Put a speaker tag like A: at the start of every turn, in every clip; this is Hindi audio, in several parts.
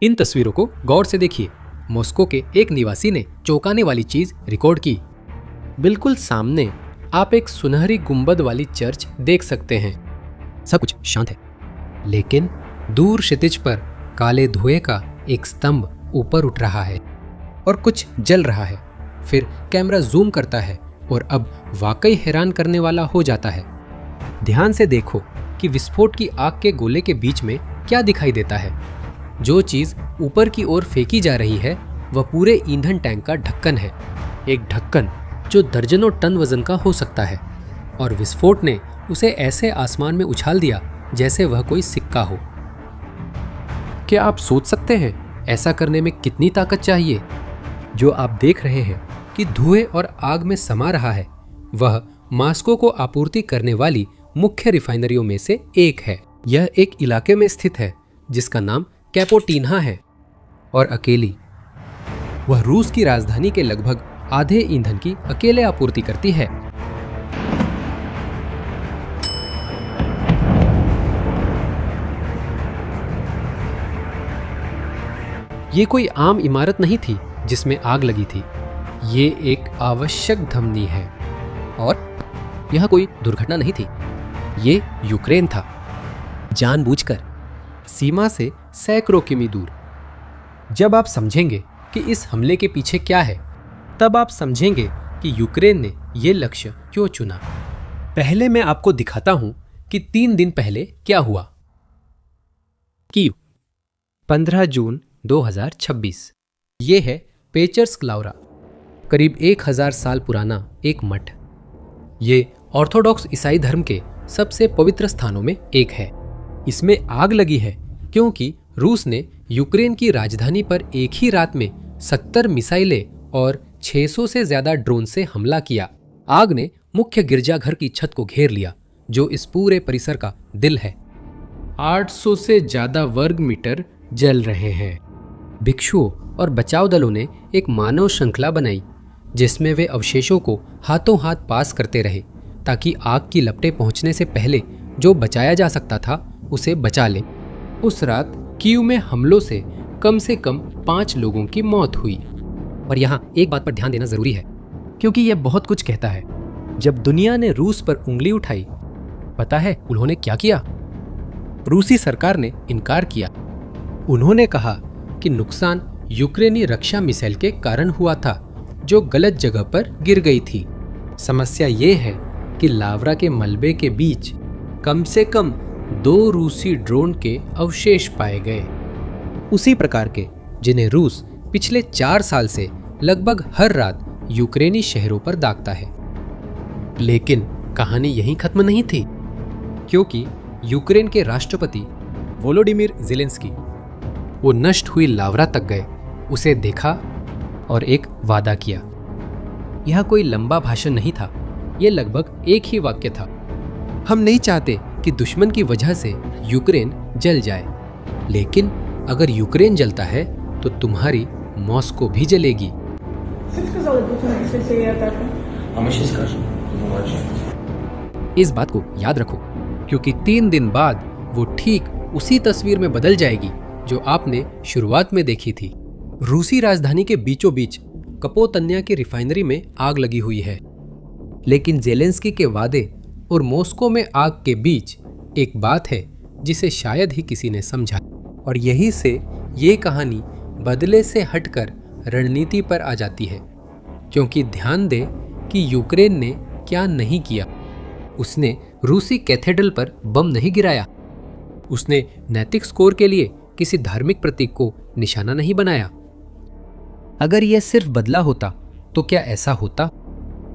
A: इन तस्वीरों को गौर से देखिए। मॉस्को के एक निवासी ने चौंकाने वाली चीज रिकॉर्ड की। बिल्कुल सामने आप एक सुनहरी गुंबद वाली चर्च देख सकते हैं। सब कुछ शांत है, लेकिन दूर क्षितिज पर काले धुएं का एक स्तंभ ऊपर उठ रहा है और कुछ जल रहा है। फिर कैमरा जूम करता है और अब वाकई हैरान करने वाला हो जाता है। ध्यान से देखो कि विस्फोट की आग के गोले के बीच में क्या दिखाई देता है। जो चीज ऊपर की ओर फेंकी जा रही है वह पूरे ईंधन टैंक का ढक्कन है। एक ढक्कन जो दर्जनों टन वजन का हो सकता है, और विस्फोट ने उसे ऐसे आसमान में उछाल दिया जैसे वह कोई सिक्का हो। क्या आप सोच सकते हैं ऐसा करने में कितनी ताकत चाहिए? जो आप देख रहे हैं कि धुएं और आग में समा रहा है, वह मॉस्को को आपूर्ति करने वाली मुख्य रिफाइनरियों में से एक है। यह एक इलाके में स्थित है जिसका नाम कैपोटिन्हा है, और अकेली वह रूस की राजधानी के लगभग आधे ईंधन की अकेले आपूर्ति करती है। ये कोई आम इमारत नहीं थी जिसमें आग लगी थी। ये एक आवश्यक धमनी है, और यह कोई दुर्घटना नहीं थी। ये यूक्रेन था, जानबूझकर, सीमा से सैकड़ों किमी दूर। जब आप समझेंगे कि इस हमले के पीछे क्या है, तब आप समझेंगे कि यूक्रेन ने यह लक्ष्य क्यों चुना। पहले मैं आपको दिखाता हूं कि 3 दिन पहले क्या हुआ। कीव, 15 जून 2026। ये है पेचर्स्क लावरा, करीब 1000 साल पुराना एक मठ। ये ऑर्थोडॉक्स ईसाई धर्म के सबसे पवित्र स्थानों में एक है। इसमें आग लगी है क्योंकि रूस ने यूक्रेन की राजधानी पर एक ही रात में 70 मिसाइलें और 600 से ज्यादा ड्रोन से हमला किया। आग ने मुख्य गिरजाघर की छत को घेर लिया, जो इस पूरे परिसर का दिल है। 800 से ज्यादा वर्ग मीटर जल रहे हैं। भिक्षुओं और बचाव दलों ने एक मानव श्रृंखला बनाई जिसमें वे अवशेषों को हाथों हाथ पास करते रहे ताकि आग की लपटें पहुंचने से पहले जो बचाया जा सकता था उसे बचा ले। उस रात कीव में हमलों से कम 5 लोगों की मौत हुई। और यहाँ एक बात पर ध्यान देना जरूरी है, क्योंकि यह बहुत कुछ कहता है। जब दुनिया ने रूस पर उंगली उठाई, पता है उन्होंने क्या किया? रूसी सरकार ने इनकार किया। उन्होंने कहा कि नुकसान यूक्रेनी रक्षा मिसाइल के कारण हुआ था, जो गलत जगह पर गिर गई थी। समस्या ये है कि लावरा के मलबे के बीच कम से कम 2 रूसी ड्रोन के अवशेष पाए गए, उसी प्रकार के जिन्हें रूस पिछले 4 साल से लगभग हर रात यूक्रेनी शहरों पर दागता है। लेकिन कहानी यहीं खत्म नहीं थी, क्योंकि यूक्रेन के राष्ट्रपति वोलोडिमिर ज़ेलेंस्की वो नष्ट हुई लावरा तक गए, उसे देखा और एक वादा किया। यह कोई लंबा भाषण नहीं था, यह लगभग एक ही वाक्य था। हम नहीं चाहते कि दुश्मन की वजह से यूक्रेन जल जाए, लेकिन अगर यूक्रेन जलता है तो तुम्हारी मॉस्को भी जलेगी। इस बात को याद रखो, क्योंकि 3 दिन बाद वो ठीक उसी तस्वीर में बदल जाएगी जो आपने शुरुआत में देखी थी। रूसी राजधानी के बीचों बीच कपोतन्या की रिफाइनरी में आग लगी हुई है, लेकिन ज़ेलेंस्की के वादे और मॉस्को में आग के बीच एक बात है जिसे शायद ही किसी ने समझा। और यहीं से ये कहानी बदले से हटकर रणनीति पर आ जाती है, क्योंकि ध्यान दे कि यूक्रेन ने क्या नहीं किया। उसने रूसी कैथेड्रल पर बम नहीं गिराया, उसने नैतिक स्कोर के लिए किसी धार्मिक प्रतीक को निशाना नहीं बनाया। अगर यह सिर्फ बदला होता तो क्या ऐसा होता?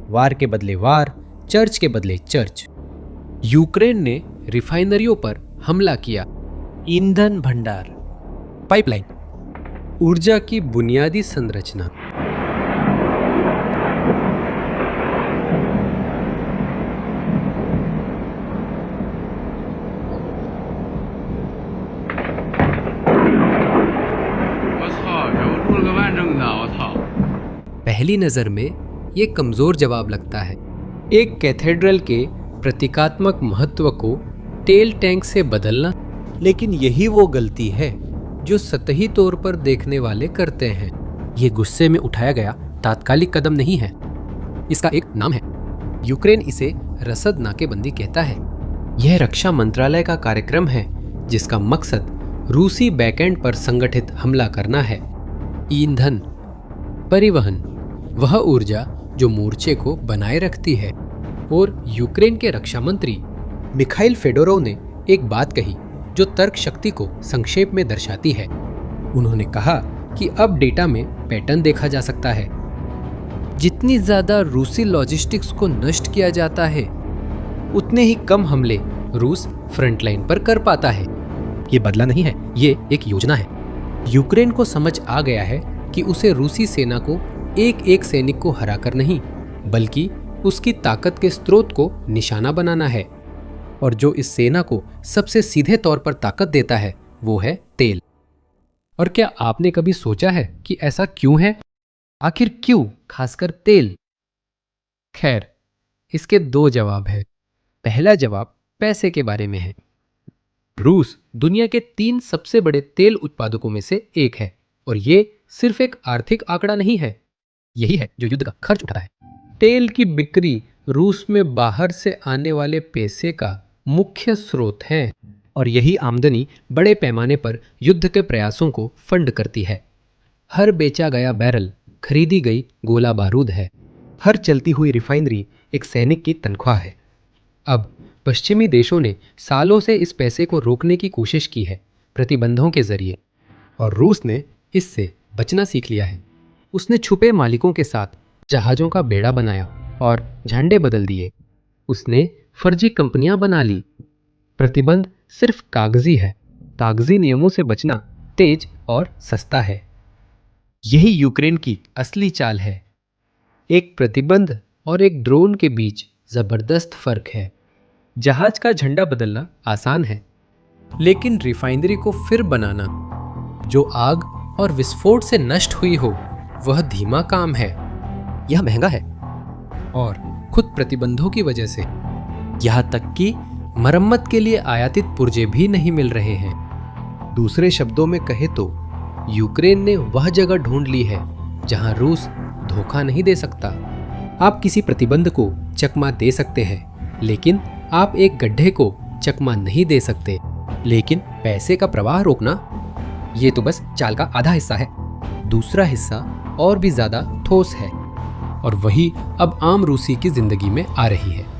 A: वार के बदले वार, चर्च के बदले चर्च। यूक्रेन ने रिफाइनरियों पर हमला किया, ईंधन भंडार, पाइपलाइन, ऊर्जा की बुनियादी संरचना। पहली नजर में ये कमजोर जवाब लगता है। एक कैथेड्रल के प्रतीकात्मक महत्व को तेल टैंक से बदलना, लेकिन यही वो गलती है जो सतही तौर पर देखने वाले करते हैं। ये गुस्से में उठाया गया तात्कालिक कदम नहीं है, इसका एक नाम है। यूक्रेन इसे रसद नाकेबंदी कहता है। यह रक्षा मंत्रालय का कार्यक्रम है जिसका मकसद रूसी बैकएंड पर संगठित हमला करना है। ईंधन, परिवहन, वह ऊर्जा जो मोर्चे को बनाए रखती है। और यूक्रेन के रक्षा मंत्री मिखाइल फेडोरोव ने एक बात कही जो तर्क शक्ति को संक्षेप में दर्शाती है। उन्होंने कहा कि अब डेटा में पैटर्न देखा जा सकता है। जितनी ज्यादा रूसी लॉजिस्टिक्स को नष्ट किया जाता है, उतने ही कम हमले रूस फ्रंटलाइन पर कर पाता है। ये बदला नहीं है, ये एक योजना है। यूक्रेन को समझ आ गया है कि उसे रूसी सेना को एक एक सैनिक को हराकर नहीं, बल्कि उसकी ताकत के स्रोत को निशाना बनाना है। और जो इस सेना को सबसे सीधे तौर पर ताकत देता है वो है तेल। और क्या आपने कभी सोचा है कि ऐसा क्यों है? आखिर क्यों खासकर तेल? खैर, इसके दो जवाब हैं। पहला जवाब पैसे के बारे में है। रूस दुनिया के 3 सबसे बड़े तेल उत्पादकों में से एक है और ये सिर्फ एक आर्थिक आंकड़ा नहीं है, यही है जो युद्ध का खर्च उठाता है। तेल की बिक्री रूस में बाहर से आने वाले पैसे का मुख्य स्रोत है और यही आमदनी बड़े पैमाने पर युद्ध के प्रयासों को फंड करती है। हर बेचा गया बैरल खरीदी गई गोला बारूद है। हर चलती हुई रिफाइनरी एक सैनिक की तनख्वाह है। अब पश्चिमी देशों ने सालों से इस पैसे को रोकने की कोशिश की है प्रतिबंधों के जरिए, और रूस ने इससे बचना सीख लिया है। उसने छुपे मालिकों के साथ जहाज़ों का बेड़ा बनाया और झंडे बदल दिए। उसने फर्जी कंपनियां बना ली। प्रतिबंध सिर्फ कागजी है। कागजी नियमों से बचना तेज और सस्ता है। यही यूक्रेन की असली चाल है। एक प्रतिबंध और एक ड्रोन के बीच जबरदस्त फर्क है। जहाज का झंडा बदलना आसान है, लेकिन रिफाइनरी को फिर बनाना जो आग और विस्फोट से नष्ट हुई हो, वह धीमा काम है। यह महंगा है और खुद प्रतिबंधों की वजह से यहाँ तक कि मरम्मत के लिए आयातित पुर्जे भी नहीं मिल रहे हैं। दूसरे शब्दों में कहे तो यूक्रेन ने वह जगह ढूंढ ली है जहां रूस धोखा नहीं दे सकता। आप किसी प्रतिबंध को चकमा दे सकते हैं, लेकिन आप एक गड्ढे को चकमा नहीं दे सकते। लेकिन पैसे का प्रवाह रोकना, ये तो बस चाल का आधा हिस्सा है। दूसरा हिस्सा और भी ज्यादा ठोस है और वही अब आम रूसी की जिंदगी में आ रही है।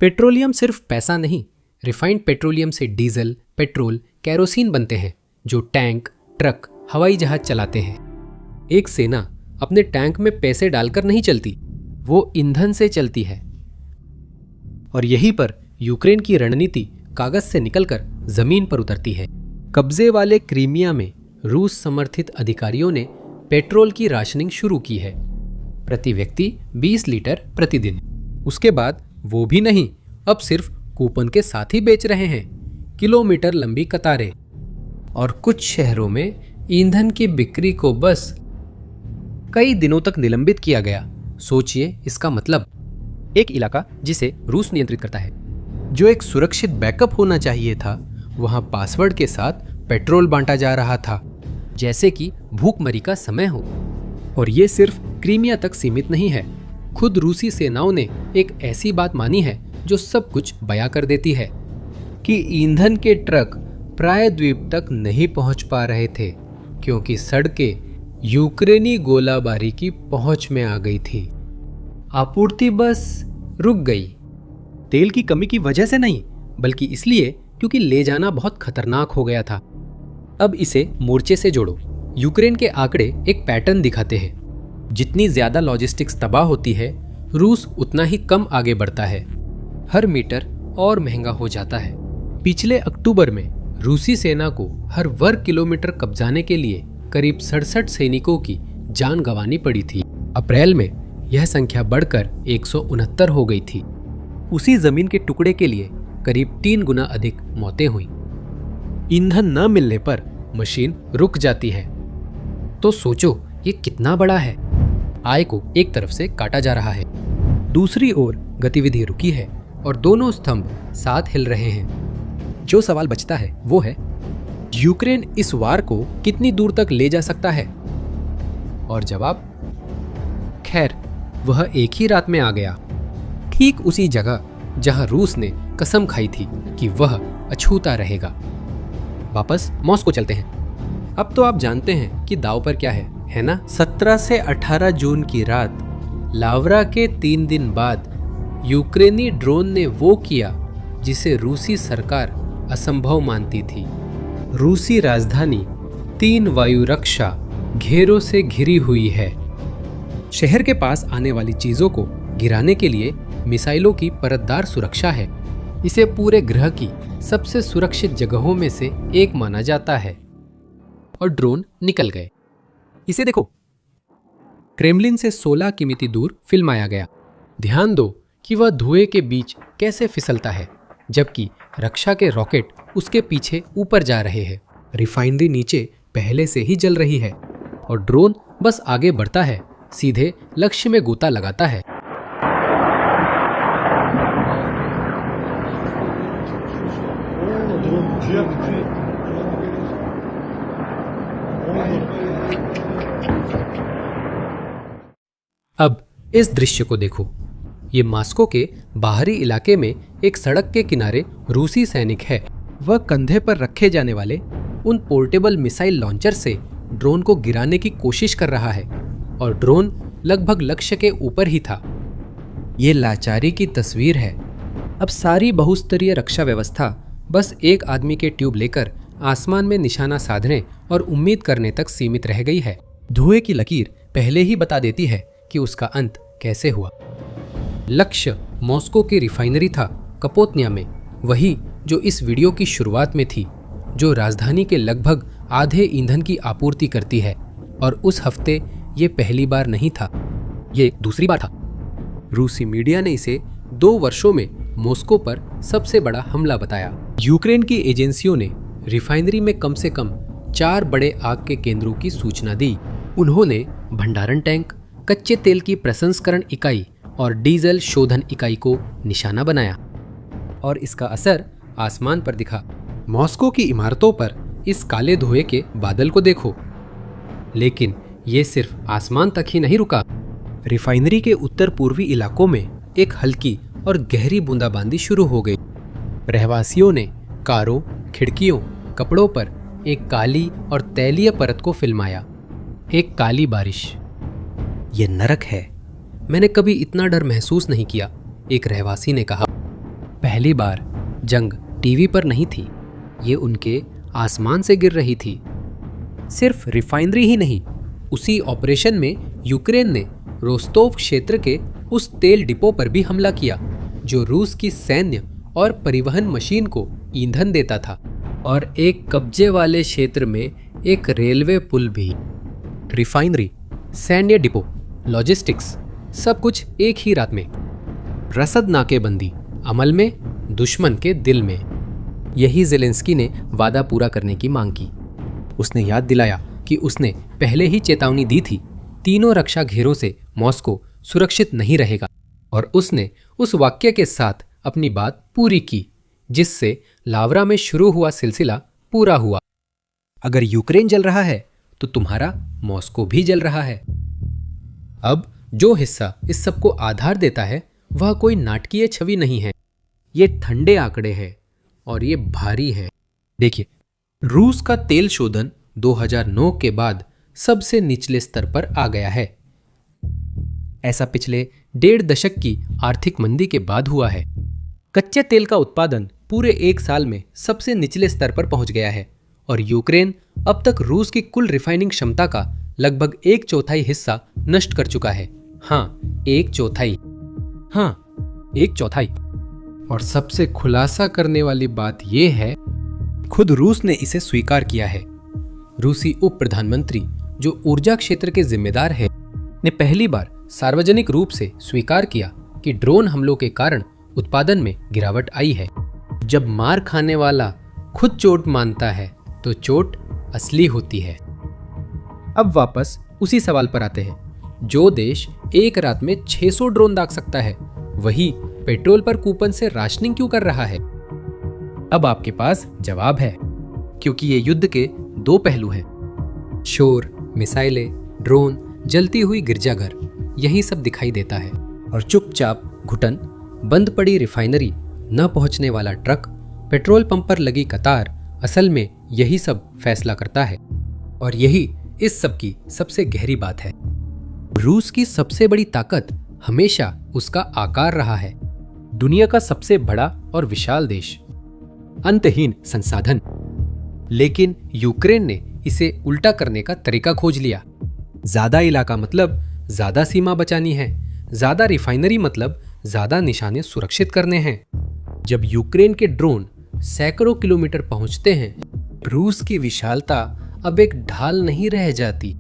A: पेट्रोलियम सिर्फ पैसा नहीं, रिफाइंड पेट्रोलियम से डीजल, पेट्रोल, कैरोसिन बनते हैं जो टैंक, ट्रक, हवाई जहाज चलाते हैं। एक सेना अपने टैंक में पैसे डालकर नहीं चलती, वो ईंधन से चलती है। और यहीं पर यूक्रेन की रणनीति कागज से निकलकर जमीन पर उतरती है। कब्जे वाले क्रीमिया में रूस समर्थित अधिकारियों ने पेट्रोल की राशनिंग शुरू की है, प्रति व्यक्ति 20 लीटर प्रतिदिन। उसके बाद वो भी नहीं, अब सिर्फ कूपन के साथ ही बेच रहे हैं। किलोमीटर लंबी कतारें। और कुछ शहरों में ईंधन की बिक्री को बस कई दिनों तक निलंबित किया गया। सोचिए इसका मतलब, एक इलाका जिसे रूस नियंत्रित करता है, जो एक सुरक्षित बैकअप होना चाहिए था, वहां पासवर्ड के साथ पेट्रोल बांटा जा रहा था जैसे कि भूखमरी का समय हो। और ये सिर्फ क्रीमिया तक सीमित नहीं है। खुद रूसी सेनाओं ने एक ऐसी बात मानी है जो सब कुछ बयां कर देती है कि ईंधन के ट्रक प्रायद्वीप तक नहीं पहुंच पा रहे थे क्योंकि सड़कें यूक्रेनी गोलाबारी की पहुंच में आ गई थी। आपूर्ति बस रुक गई। तेल की कमी की वजह से नहीं, बल्कि इसलिए क्योंकि ले जाना बहुत खतरनाक हो गया था। अब इसे मोर्चे से जोड़ो। यूक्रेन के आंकड़े एक पैटर्न दिखाते हैं। जितनी ज्यादा लॉजिस्टिक्स तबाह होती है, रूस उतना ही कम आगे बढ़ता है। हर मीटर और महंगा हो जाता है। पिछले अक्टूबर में रूसी सेना को हर वर्ग किलोमीटर कब्जाने के लिए करीब 67 सैनिकों की जान गंवानी पड़ी थी। अप्रैल में यह संख्या बढ़कर 169 हो गई थी। उसी जमीन के टुकड़े के लिए करीब 3 गुना अधिक मौतें हुई। ईंधन न मिलने पर मशीन रुक जाती है। तो सोचो ये कितना बड़ा है। आय को एक तरफ से काटा जा रहा है, दूसरी ओर गतिविधि रुकी है और दोनों स्तंभ साथ हिल रहे हैं। जो सवाल बचता है वो है, यूक्रेन इस वार को कितनी दूर तक ले जा सकता है? और जवाब, खैर, वह एक ही रात में आ गया, ठीक उसी जगह जहां रूस ने कसम खाई थी कि वह अछूता रहेगा। वापस मॉस्को चलते हैं। अब तो आप जानते हैं कि दांव पर क्या है ना? 17 से 18 जून की रात लावरा के 3 दिन बाद यूक्रेनी ड्रोन ने वो किया जिसे रूसी सरकार असंभव मानती थी। रूसी राजधानी 3 वायु रक्षा घेरों से घिरी हुई है। शहर के पास आने वाली चीजों को गिराने के लिए मिसाइलों की परतदार सुरक्षा है। इसे पूरे ग्रह की सबसे सुरक्षित जगहों में से एक माना जाता है। और ड्रोन निकल गए। इसे देखो, क्रेमलिन से 16 किमी दूर फिल्माया गया। ध्यान दो कि वह धुएं के बीच कैसे फिसलता है, जबकि रक्षा के रॉकेट उसके पीछे ऊपर जा रहे हैं। रिफाइनरी नीचे पहले से ही जल रही है और ड्रोन बस आगे बढ़ता है, सीधे लक्ष्य में गोता लगाता है। अब इस दृश्य को देखो। ये मॉस्को के बाहरी इलाके में एक सड़क के किनारे रूसी सैनिक है। वह कंधे पर रखे जाने वाले उन पोर्टेबल मिसाइल लॉन्चर से ड्रोन को गिराने की कोशिश कर रहा है और ड्रोन लगभग लक्ष्य के ऊपर ही था। ये लाचारी की तस्वीर है। अब सारी बहुस्तरीय रक्षा व्यवस्था बस एक आदमी के ट्यूब लेकर आसमान में निशाना साधने और उम्मीद करने तक सीमित रह गई है। धुएं की लकीर पहले ही बता देती है कि उसका अंत कैसे हुआ। लक्ष्य मॉस्को की रिफाइनरी था, कपोतनिया में, वही जो इस वीडियो की शुरुआत में थी, जो राजधानी के लगभग आधे ईंधन की आपूर्ति करती है। और उस हफ्ते ये पहली बार नहीं था, ये दूसरी बार था। रूसी मीडिया ने इसे 2 वर्षों में मॉस्को पर सबसे बड़ा हमला बताया। यूक्रेन की एजेंसियों ने रिफाइनरी में कम से कम 4 बड़े आग के केंद्रों की सूचना दी। उन्होंने भंडारण टैंक, कच्चे तेल की प्रसंस्करण इकाई और डीजल शोधन इकाई को निशाना बनाया और इसका असर आसमान पर दिखा। मॉस्को की इमारतों पर इस काले धुएं के बादल को देखो। लेकिन ये सिर्फ आसमान तक ही नहीं रुका। रिफाइनरी के उत्तर पूर्वी इलाकों में एक हल्की और गहरी बूंदाबांदी शुरू हो गई। रहवासियों ने कारों, खिड़कियों, कपड़ों पर एक काली और तैलीय परत को फिल्माया। एक काली बारिश। यह नरक है। मैंने कभी इतना डर महसूस नहीं किया, एक रहवासी ने कहा। पहली बार जंग टीवी पर नहीं थी, ये उनके आसमान से गिर रही थी। सिर्फ रिफाइनरी ही नहीं, उसी ऑपरेशन में यूक्रेन ने रोस्तोव क्षेत्र के उस तेल डिपो पर भी हमला किया जो रूस की सैन्य और परिवहन मशीन को ईंधन देता था, और एक कब्जे वाले क्षेत्र में एक रेलवे पुल भी। रिफाइनरी, सैन्य डिपो, लॉजिस्टिक्स, सब कुछ एक ही रात में। रसद नाकेबंदी अमल में, दुश्मन के दिल में। यही ज़ेलेंस्की ने वादा पूरा करने की मांग की। उसने याद दिलाया कि उसने पहले ही चेतावनी दी थी, तीनों रक्षा घेरों से मॉस्को सुरक्षित नहीं रहेगा। और उसने उस वाक्य के साथ अपनी बात पूरी की, जिससे लावरा में शुरू हुआ सिलसिला पूरा हुआ। अगर यूक्रेन जल रहा है तो तुम्हारा मॉस्को भी जल रहा है। अब जो हिस्सा इस सब को आधार देता है वह कोई नाटकीय छवि नहीं है, ये ठंडे आंकड़े हैं और ये भारी है। देखिए, रूस का तेल शोधन 2009 के बाद सबसे निचले स्तर पर आ गया है। ऐसा पिछले 1.5 दशक की आर्थिक मंदी के बाद हुआ है। कच्चे तेल का उत्पादन पूरे 1 साल में सबसे निचले स्तर पर पहुंच गया है और यूक्रेन अब तक रूस की कुल रिफाइनिंग क्षमता का लगभग 1/4 हिस्सा नष्ट कर चुका है। हाँ, 1/4। हाँ, 1/4। और सबसे खुलासा करने वाली बात यह है, खुद रूस ने इसे स्वीकार किया है। रूसी उप प्रधानमंत्री, जो ऊर्जा क्षेत्र के जिम्मेदार है, ने पहली बार सार्वजनिक रूप से स्वीकार किया कि ड्रोन हमलों के कारण उत्पादन में गिरावट आई है। जब मार खाने वाला खुद चोट मानता है तो चोट असली होती है। अब वापस उसी सवाल पर आते हैं। जो देश एक रात में 600 ड्रोन दाग सकता है, वही पेट्रोल पर कूपन से राशनिंग क्यों कर रहा है? अब आपके पास जवाब है, क्योंकि ये युद्ध के दो पहलू हैं। शोर, मिसाइलें, ड्रोन, जलती हुई गिरजाघर, यही सब दिखाई देता है। और चुपचाप घुटन, बंद पड़ी रिफाइनरी, न पहुंचने वाला ट्रक, पेट्रोल पंप पर लगी कतार, असल में यही सब फैसला करता है। और यही इस सब की सबसे गहरी बात है। रूस की सबसे बड़ी ताकत हमेशा उसका आकार रहा है। दुनिया का सबसे बड़ा और विशाल देश, अंतहीन संसाधन। लेकिन यूक्रेन ने इसे उल्टा करने का तरीका खोज लिया। ज्यादा इलाका मतलब ज्यादा सीमा बचानी है, ज्यादा रिफाइनरी मतलब ज्यादा निशाने सुरक्षित करने हैं। जब यूक्रेन के ड्रोन सैकड़ों किलोमीटर पहुंचते हैं, रूस की विशालता अब एक ढाल नहीं रह जाती।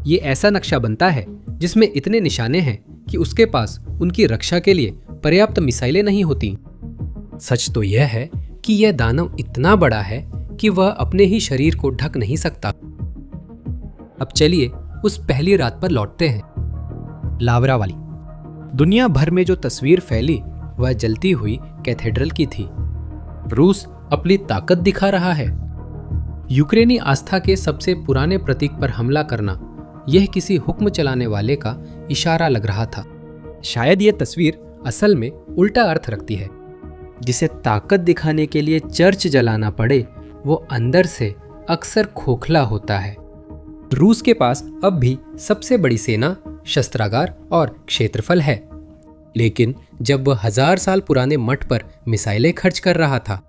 A: ये ऐसा नक्शा बनता है जिसमें इतने निशाने हैं कि उसके पास उनकी रक्षा के लिए पर्याप्त मिसाइलें नहीं होती। सच तो यह है कि यह दानव इतना बड़ा है कि वह अपने ही शरीर को ढक नहीं सकता। अब चलिए उस पहली रात पर लौटते हैं, लावरा वाली। दुनिया भर में जो तस्वीर फैली वह जलती हुई कैथेड्रल की थी। रूस अपनी ताकत दिखा रहा है। यूक्रेनी आस्था के सबसे पुराने प्रतीक पर हमला करना यह किसी हुक्म चलाने वाले का इशारा लग रहा था। शायद यह तस्वीर असल में उल्टा अर्थ रखती है। जिसे ताकत दिखाने के लिए चर्च जलाना पड़े, वो अंदर से अक्सर खोखला होता है। रूस के पास अब भी सबसे बड़ी सेना, शस्त्रागार और क्षेत्रफल है। लेकिन जब वह 1000 साल पुराने मठ पर मिसाइलें खर्च कर रहा था,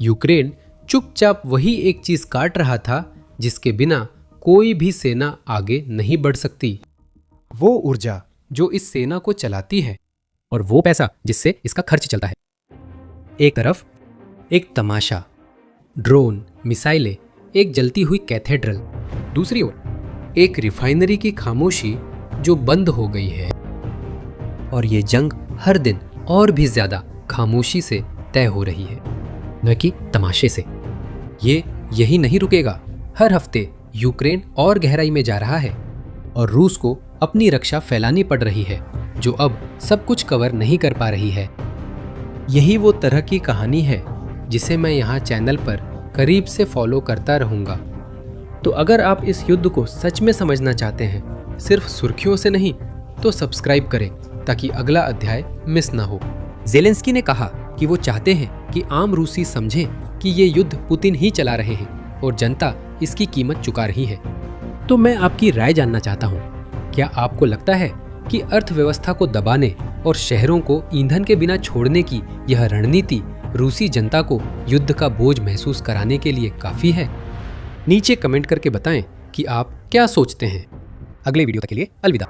A: यूक्रेन चुपचाप वही एक चीज काट रहा था जिसके बिना कोई भी सेना आगे नहीं बढ़ सकती। वो ऊर्जा जो इस सेना को चलाती है और वो पैसा जिससे इसका खर्च चलता है। एक तरफ एक तमाशा, ड्रोन, मिसाइलें, एक जलती हुई कैथेड्रल। दूसरी ओर एक रिफाइनरी की खामोशी जो बंद हो गई है। और ये जंग हर दिन और भी ज्यादा खामोशी से तय हो रही है, न कि तमाशे से। ये यही नहीं रुकेगा। हर हफ्ते यूक्रेन और गहराई में जा रहा है और रूस को अपनी रक्षा फैलानी पड़ रही है, जो अब सब कुछ कवर नहीं कर पा रही है। यही वो तरह की कहानी है जिसे मैं यहाँ चैनल पर करीब से फॉलो करता रहूँगा। तो अगर आप इस युद्ध को सच में समझना चाहते हैं, सिर्फ सुर्खियों से नहीं, तो सब्सक्राइब करें ताकि अगला अध्याय मिस ना हो। ज़ेलेंस्की ने कहा कि वो चाहते हैं कि आम रूसी समझें कि ये युद्ध पुतिन ही चला रहे हैं और जनता इसकी कीमत चुका रही है। तो मैं आपकी राय जानना चाहता हूँ, क्या आपको लगता है कि अर्थव्यवस्था को दबाने और शहरों को ईंधन के बिना छोड़ने की यह रणनीति रूसी जनता को युद्ध का बोझ महसूस कराने के लिए काफी है? नीचे कमेंट करके बताएं कि आप क्या सोचते हैं। अगले वीडियो तक के लिए अलविदा।